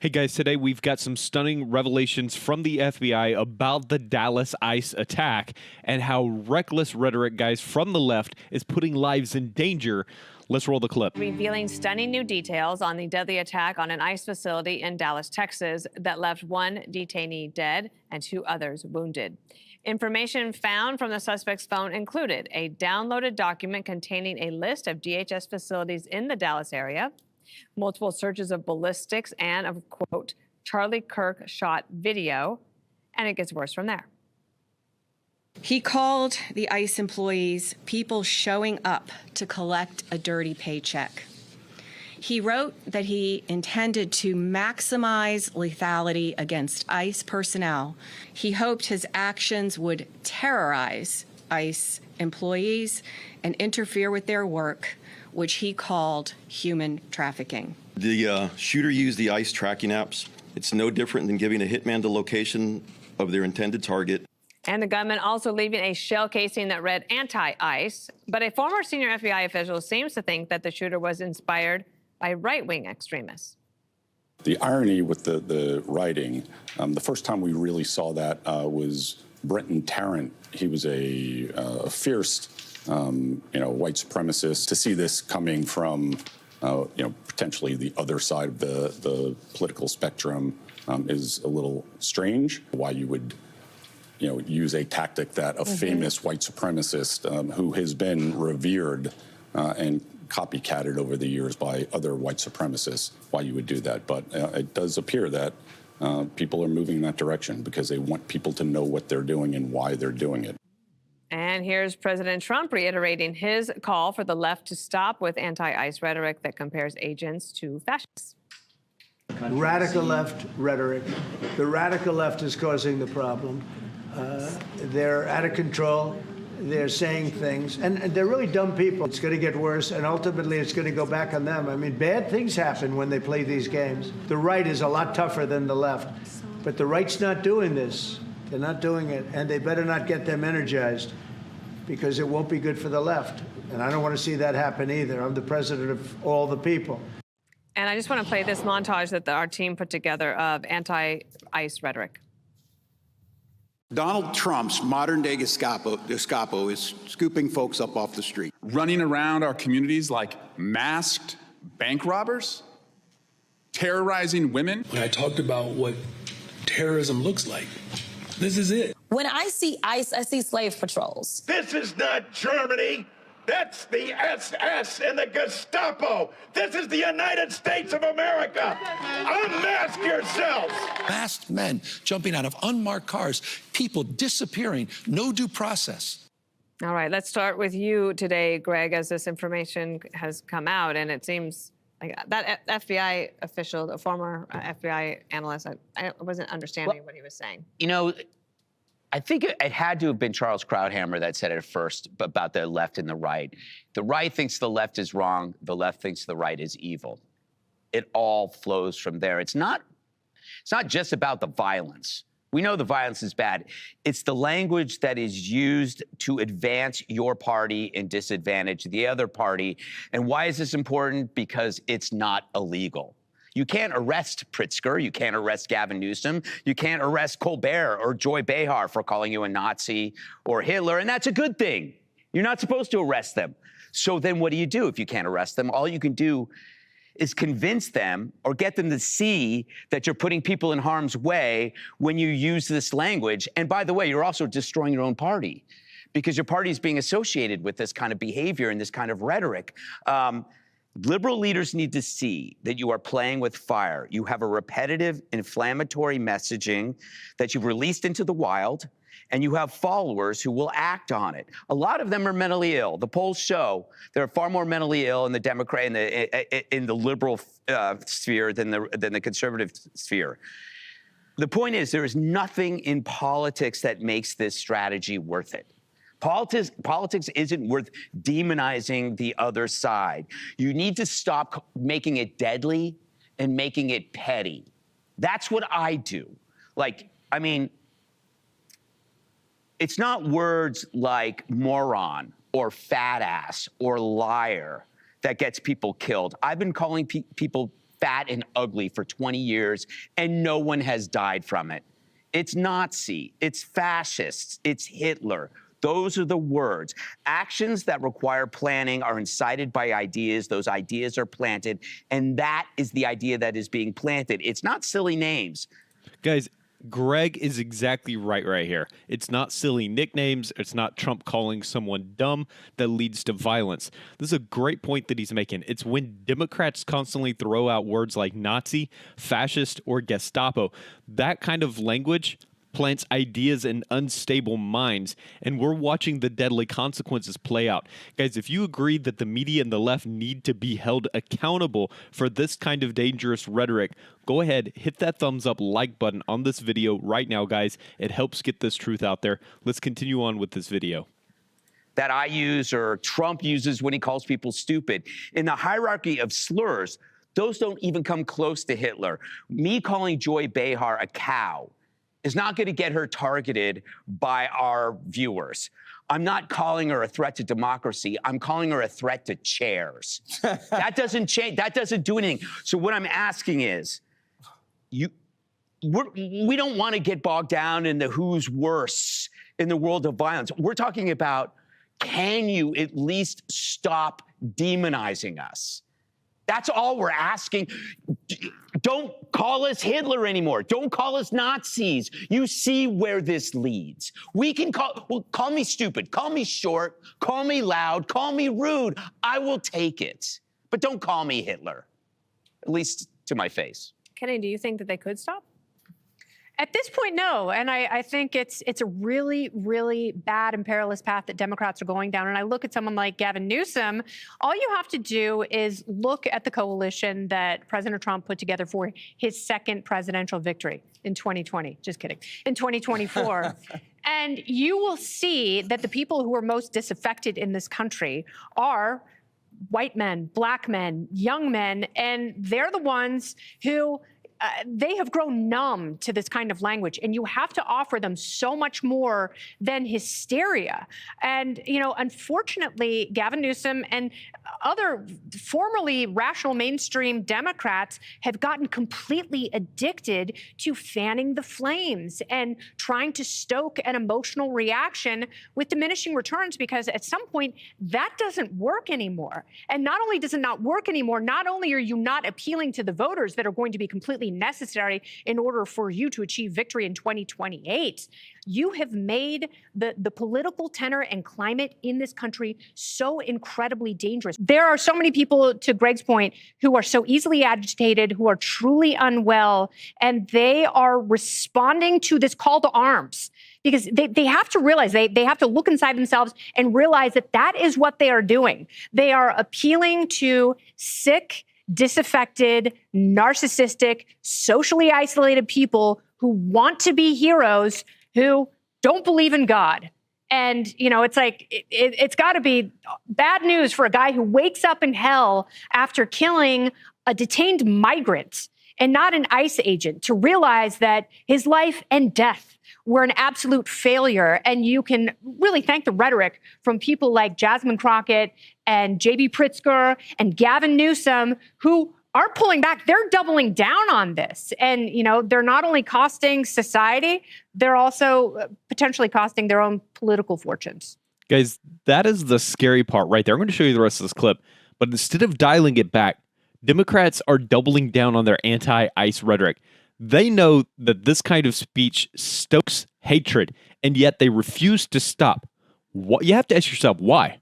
Hey guys, today we've got some stunning revelations from the FBI about the Dallas ICE attack and how reckless rhetoric, guys, from the left is putting lives in danger. Let's roll the clip. Revealing stunning new details on the deadly attack on an ICE facility in Dallas, Texas, that left one detainee dead and 2 others wounded. Information found from the suspect's phone included a downloaded document containing a list of DHS facilities in the Dallas area, multiple searches of ballistics, and of, quote, Charlie Kirk shot video, and it gets worse from there. He called the ICE employees people showing up to collect a dirty paycheck. He wrote that he intended to maximize lethality against ICE personnel. He hoped his actions would terrorize ICE employees and interfere with their work, which he called human trafficking. The shooter used the ICE tracking apps. It's no different than giving a hitman the location of their intended target. And the gunman also leaving a shell casing that read anti-ICE. But a former senior FBI official seems to think that the shooter was inspired by right-wing extremists. The irony with the writing, the first time we really saw that was Brenton Tarrant. He was a fierce white supremacist. To see this coming from, potentially the other side of the political spectrum is a little strange. Why you would, use a tactic that a famous white supremacist who has been revered and copycatted over the years by other white supremacists, why you would do that. But it does appear that people are moving in that direction because they want people to know what they're doing and why they're doing it. And here's President Trump reiterating his call for the left to stop with anti-ICE rhetoric that compares agents to fascists. Radical left rhetoric. The radical left is causing the problem. They're out of control. They're saying things, and they're really dumb people. It's going to get worse, and ultimately it's going to go back on them. I mean, bad things happen when they play these games. The right is a lot tougher than the left, but the right's not doing this. They're not doing it, and they better not get them energized because it won't be good for the left, and I don't want to see that happen either. I'm the president of all the people. And I just want to play this montage that our team put together of anti-ICE rhetoric. Donald Trump's modern-day Gestapo is scooping folks up off the street. Running around our communities like masked bank robbers? Terrorizing women? When I talked about what terrorism looks like, this is it. When I see ICE, I see slave patrols. This is not Germany. That's the SS and the Gestapo. This is the United States of America. Unmask yourselves. Masked men jumping out of unmarked cars, people disappearing, no due process. All right, let's start with you today, Greg, as this information has come out, and it seems like that FBI official, the former FBI analyst, I wasn't understanding what he was saying. I think it had to have been Charles Krauthammer that said it first about the left and the right. The right thinks the left is wrong. The left thinks the right is evil. It all flows from there. It's not just about the violence. We know the violence is bad. It's the language that is used to advance your party and disadvantage the other party. And why is this important? Because it's not illegal. You can't arrest Pritzker. You can't arrest Gavin Newsom. You can't arrest Colbert or Joy Behar for calling you a Nazi or Hitler, and that's a good thing. You're not supposed to arrest them. So then what do you do if you can't arrest them? All you can do is convince them or get them to see that you're putting people in harm's way when you use this language. And by the way, you're also destroying your own party because your party is being associated with this kind of behavior and this kind of rhetoric. Liberal leaders need to see that you are playing with fire. You have a repetitive, inflammatory messaging that you've released into the wild, and you have followers who will act on it. A lot of them are mentally ill. The polls show there are far more mentally ill in the Democrat, in the liberal sphere than the conservative sphere. The point is, there is nothing in politics that makes this strategy worth it. Politics isn't worth demonizing the other side. You need to stop making it deadly and making it petty. That's what I do. It's not words like moron or fat ass or liar that gets people killed. I've been calling people fat and ugly for 20 years, and no one has died from it. It's Nazi, it's fascist, it's Hitler. Those are the words. Actions that require planning are incited by ideas. Those ideas are planted, and that is the idea that is being planted. It's not silly names. Guys, Greg is exactly right here. It's not silly nicknames. It's not Trump calling someone dumb that leads to violence. This is a great point that he's making. It's when Democrats constantly throw out words like Nazi, fascist, or Gestapo. That kind of language plants ideas in unstable minds, and we're watching the deadly consequences play out. Guys, if you agree that the media and the left need to be held accountable for this kind of dangerous rhetoric, go ahead, hit that thumbs up like button on this video right now, guys. It helps get this truth out there. Let's continue on with this video. That I use or Trump uses when he calls people stupid. In the hierarchy of slurs, those don't even come close to Hitler. Me calling Joy Behar a cow is not going to get her targeted by our viewers. I'm not calling her a threat to democracy. I'm calling her a threat to chairs. That doesn't change. That doesn't do anything. So what I'm asking is, we don't want to get bogged down in the who's worse in the world of violence. We're talking about, can you at least stop demonizing us? That's all we're asking. Don't call us Hitler anymore. Don't call us Nazis. You see where this leads. We can call me stupid, call me short, call me loud, call me rude. I will take it. But don't call me Hitler, at least to my face. Kenny, do you think that they could stop? At this point, no. And I think it's a really, really bad and perilous path that Democrats are going down. And I look at someone like Gavin Newsom. All you have to do is look at the coalition that President Trump put together for his second presidential victory in 2020. Just kidding. In 2024. And you will see that the people who are most disaffected in this country are white men, black men, young men, and they're the ones who they have grown numb to this kind of language, and you have to offer them so much more than hysteria. And, you know, unfortunately, Gavin Newsom and other formerly rational mainstream Democrats have gotten completely addicted to fanning the flames and trying to stoke an emotional reaction with diminishing returns, because at some point that doesn't work anymore. And not only does it not work anymore, not only are you not appealing to the voters that are going to be completely necessary in order for you to achieve victory in 2028, you have made the political tenor and climate in this country so incredibly dangerous. There are so many people, to Greg's point, who are so easily agitated, who are truly unwell, and they are responding to this call to arms because they have to realize, they have to look inside themselves and realize that that is what they are doing. They are appealing to sick, disaffected, narcissistic, socially isolated people who want to be heroes, who don't believe in God. And, you know, it's like, it's got to be bad news for a guy who wakes up in hell after killing a detained migrant and not an ICE agent to realize that his life and death were an absolute failure. And you can really thank the rhetoric from people like Jasmine Crockett and J.B. Pritzker and Gavin Newsom, who are pulling back. They're doubling down on this. And, you know, they're not only costing society, they're also potentially costing their own political fortunes. Guys, that is the scary part right there. I'm going to show you the rest of this clip. But instead of dialing it back, Democrats are doubling down on their anti-ICE rhetoric. They know that this kind of speech stokes hatred, and yet they refuse to stop. You have to ask yourself, why?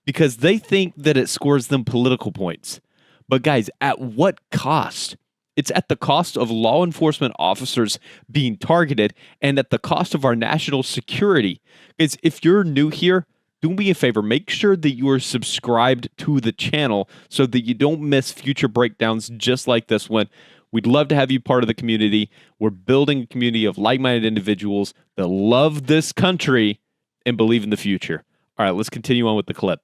Because they think that it scores them political points. But guys, at what cost? It's at the cost of law enforcement officers being targeted and at the cost of our national security. Guys, if you're new here, do me a favor, make sure that you are subscribed to the channel so that you don't miss future breakdowns just like this one. We'd love to have you part of the community. We're building a community of like-minded individuals that love this country and believe in the future. All right, let's continue on with the clip.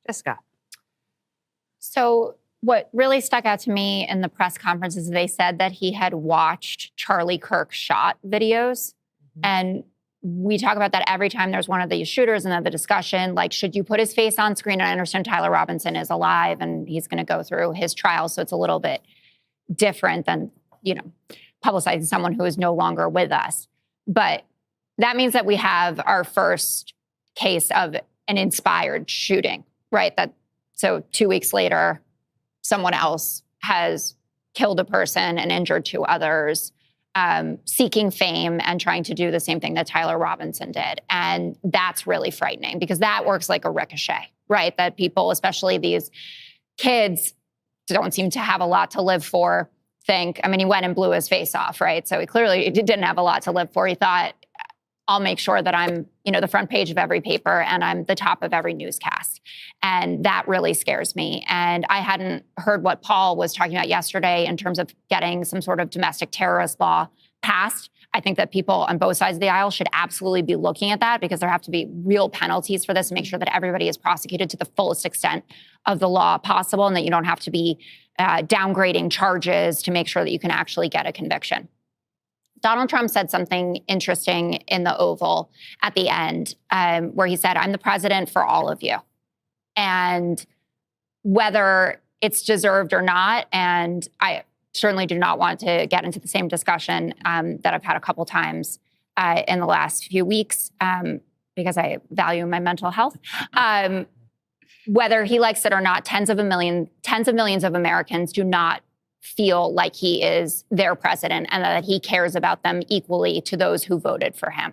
Jessica. So what really stuck out to me in the press conference is they said that he had watched Charlie Kirk shot videos. And we talk about that every time there's one of these shooters, and then the discussion, like, should you put his face on screen? And I understand Tyler Robinson is alive and he's going to go through his trial, so it's a little bit different than, publicizing someone who is no longer with us. But that means that we have our first case of an inspired shooting, right? So 2 weeks later, someone else has killed a person and injured 2 others, seeking fame and trying to do the same thing that Tyler Robinson did. And that's really frightening because that works like a ricochet, right? That people, especially these kids, don't seem to have a lot to live for. He went and blew his face off, right? So he clearly didn't have a lot to live for. He thought, I'll make sure that I'm, the front page of every paper and I'm the top of every newscast. And that really scares me. And I hadn't heard what Paul was talking about yesterday in terms of getting some sort of domestic terrorist law passed. I think that people on both sides of the aisle should absolutely be looking at that because there have to be real penalties for this to make sure that everybody is prosecuted to the fullest extent of the law possible and that you don't have to be downgrading charges to make sure that you can actually get a conviction. Donald Trump said something interesting in the Oval at the end where he said, I'm the president for all of you. And whether it's deserved or not, and I certainly do not want to get into the same discussion that I've had a couple times in the last few weeks because I value my mental health. Whether he likes it or not, tens of millions of Americans do not feel like he is their president and that he cares about them equally to those who voted for him.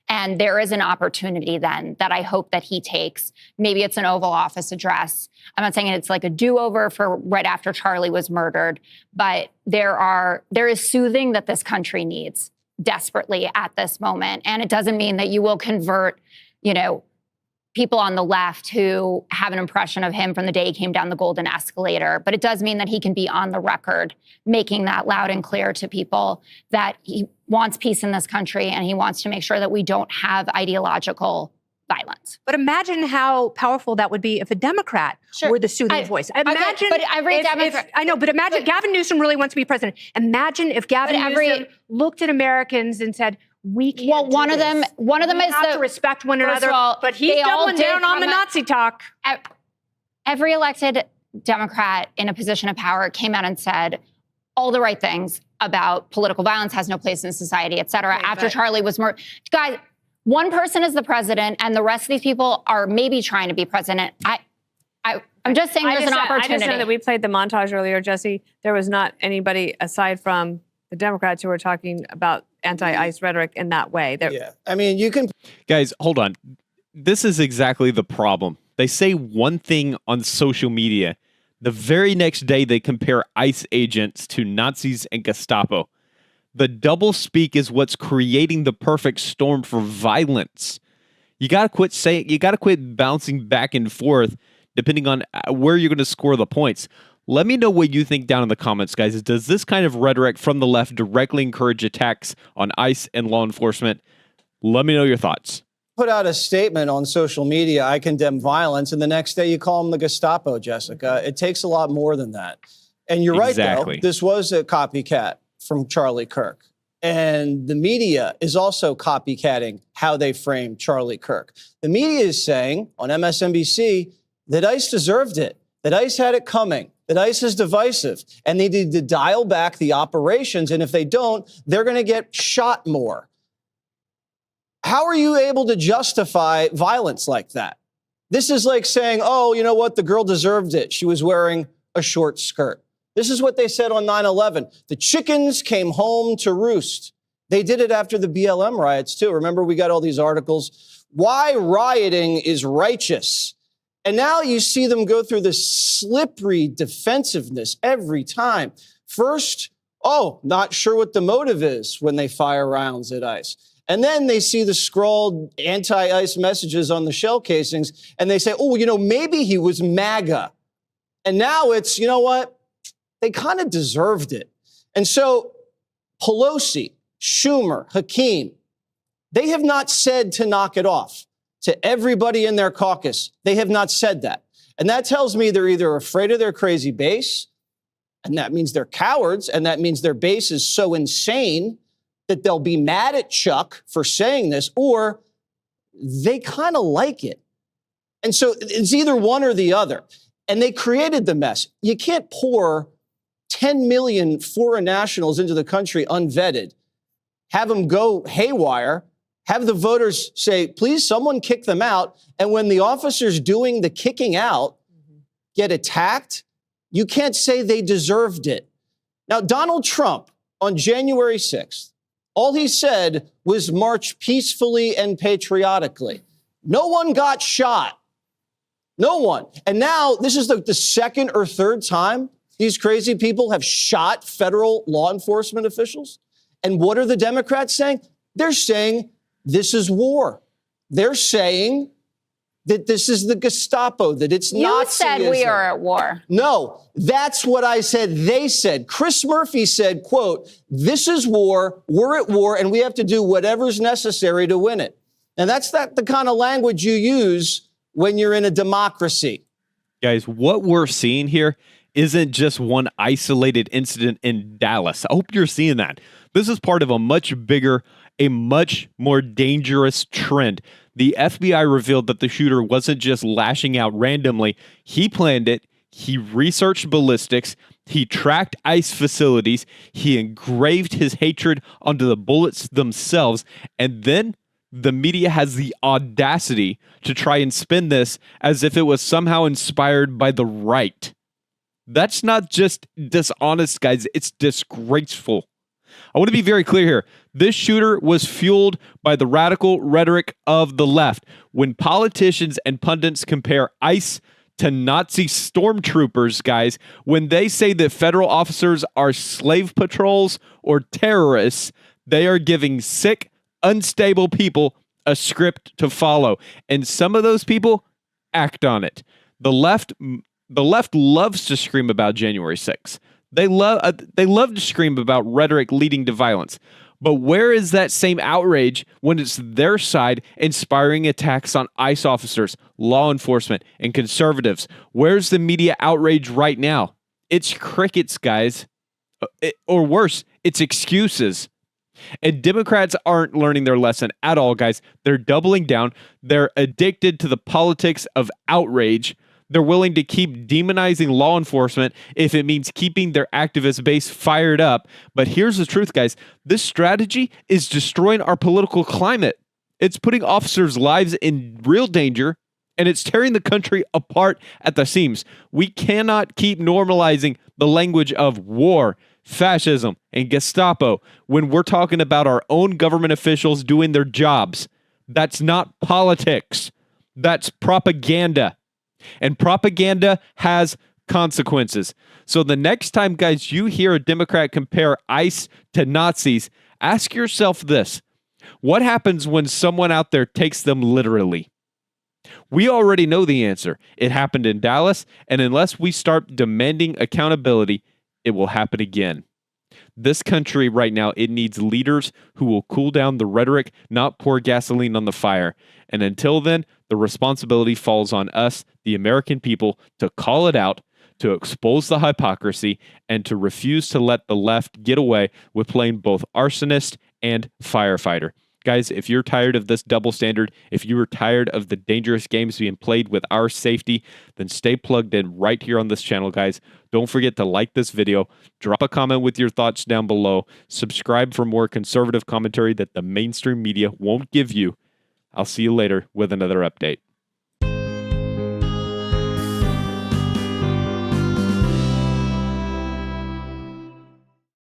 And there is an opportunity then that I hope that he takes. Maybe it's an Oval Office address. I'm not saying it's like a do-over for right after Charlie was murdered, but there is soothing that this country needs desperately at this moment. And it doesn't mean that you will convert, people on the left who have an impression of him from the day he came down the golden escalator. But it does mean that he can be on the record, making that loud and clear to people that he wants peace in this country and he wants to make sure that we don't have ideological violence. But imagine how powerful that would be if a Democrat were the soothing voice. Imagine imagine Gavin Newsom really wants to be president. Imagine if Gavin Newsom looked at Americans and said, we can't. Well, one of them is to respect one another. But he's doubling down on the Nazi talk. Every elected Democrat in a position of power came out and said all the right things about political violence has no place in society, et cetera. After Charlie was murdered, guys, one person is the president, and the rest of these people are maybe trying to be president. I'm just saying there's an opportunity. I just know that we played the montage earlier, Jesse. There was not anybody aside from the Democrats who were talking about anti-ICE rhetoric in that way. You can... Guys, hold on. This is exactly the problem. They say one thing on social media. The very next day, they compare ICE agents to Nazis and Gestapo. The double speak is what's creating the perfect storm for violence. You got to quit bouncing back and forth depending on where you're going to score the points. Let me know what you think down in the comments, guys. Does this kind of rhetoric from the left directly encourage attacks on ICE and law enforcement? Let me know your thoughts. Put out a statement on social media, I condemn violence, and the next day you call them the Gestapo, Jessica. It takes a lot more than that. And you're right, though. This was a copycat from Charlie Kirk. And the media is also copycatting how they frame Charlie Kirk. The media is saying on MSNBC that ICE deserved it, that ICE had it coming, that ICE is divisive, and they need to dial back the operations. And if they don't, they're going to get shot more. How are you able to justify violence like that? This is like saying, oh, you know what? The girl deserved it. She was wearing a short skirt. This is what they said on 9/11. The chickens came home to roost. They did it after the BLM riots, too. Remember, we got all these articles. Why rioting is righteous. And now you see them go through this slippery defensiveness every time. First, not sure what the motive is when they fire rounds at ICE. And then they see the scrawled anti-ICE messages on the shell casings, and they say, maybe he was MAGA. And now it's, you know what? They kind of deserved it. And so Pelosi, Schumer, Hakeem, they have not said to knock it off. To everybody in their caucus, they have not said that. And that tells me they're either afraid of their crazy base, and that means they're cowards, and that means their base is so insane that they'll be mad at Chuck for saying this, or they kind of like it. And so it's either one or the other. And they created the mess. You can't pour 10 million foreign nationals into the country unvetted, have them go haywire, have the voters say, please, someone kick them out. And when the officers doing the kicking out get attacked, you can't say they deserved it. Now, Donald Trump on January 6th, all he said was march peacefully and patriotically. No one got shot. No one. And now this is the second or third time these crazy people have shot federal law enforcement officials. And what are the Democrats saying? They're saying this is war. They're saying that this is the Gestapo, that it's Nazism. You said we are at war. No, that's what I said. They said. Chris Murphy said, quote, this is war, we're at war, and we have to do whatever's necessary to win it. And that's the kind of language you use when you're in a democracy. Guys, what we're seeing here isn't just one isolated incident in Dallas. I hope you're seeing that. This is part of a much bigger, a much more dangerous trend. The FBI revealed that the shooter wasn't just lashing out randomly. He planned it. He researched ballistics. He tracked ICE facilities. He engraved his hatred onto the bullets themselves. And then the media has the audacity to try and spin this as if it was somehow inspired by the right. That's not just dishonest, guys. It's disgraceful. I want to be very clear here. This shooter was fueled by the radical rhetoric of the left. When politicians and pundits compare ICE to Nazi stormtroopers, guys, when they say that federal officers are slave patrols or terrorists, they are giving sick, unstable people a script to follow. And some of those people act on it. The left loves to scream about January 6th. They love to scream about rhetoric leading to violence. But where is that same outrage when it's their side inspiring attacks on ICE officers, law enforcement, and conservatives? Where's the media outrage right now? It's crickets, guys. Or worse, it's excuses. And Democrats aren't learning their lesson at all, guys. They're doubling down. They're addicted to the politics of outrage. They're willing to keep demonizing law enforcement if it means keeping their activist base fired up. But here's the truth, guys. This strategy is destroying our political climate. It's putting officers' lives in real danger, and it's tearing the country apart at the seams. We cannot keep normalizing the language of war, fascism, and Gestapo when we're talking about our own government officials doing their jobs. That's not politics. That's propaganda. And propaganda has consequences. So the next time, guys, you hear a Democrat compare ICE to Nazis, ask yourself this. What happens when someone out there takes them literally? We already know the answer. It happened in Dallas, and unless we start demanding accountability, it will happen again. This country right now, it needs leaders who will cool down the rhetoric, not pour gasoline on the fire. And until then, the responsibility falls on us, the American people, to call it out, to expose the hypocrisy, and to refuse to let the left get away with playing both arsonist and firefighter. Guys, if you're tired of this double standard, if you are tired of the dangerous games being played with our safety, then stay plugged in right here on this channel, guys. Don't forget to like this video, drop a comment with your thoughts down below, subscribe for more conservative commentary that the mainstream media won't give you. I'll see you later with another update.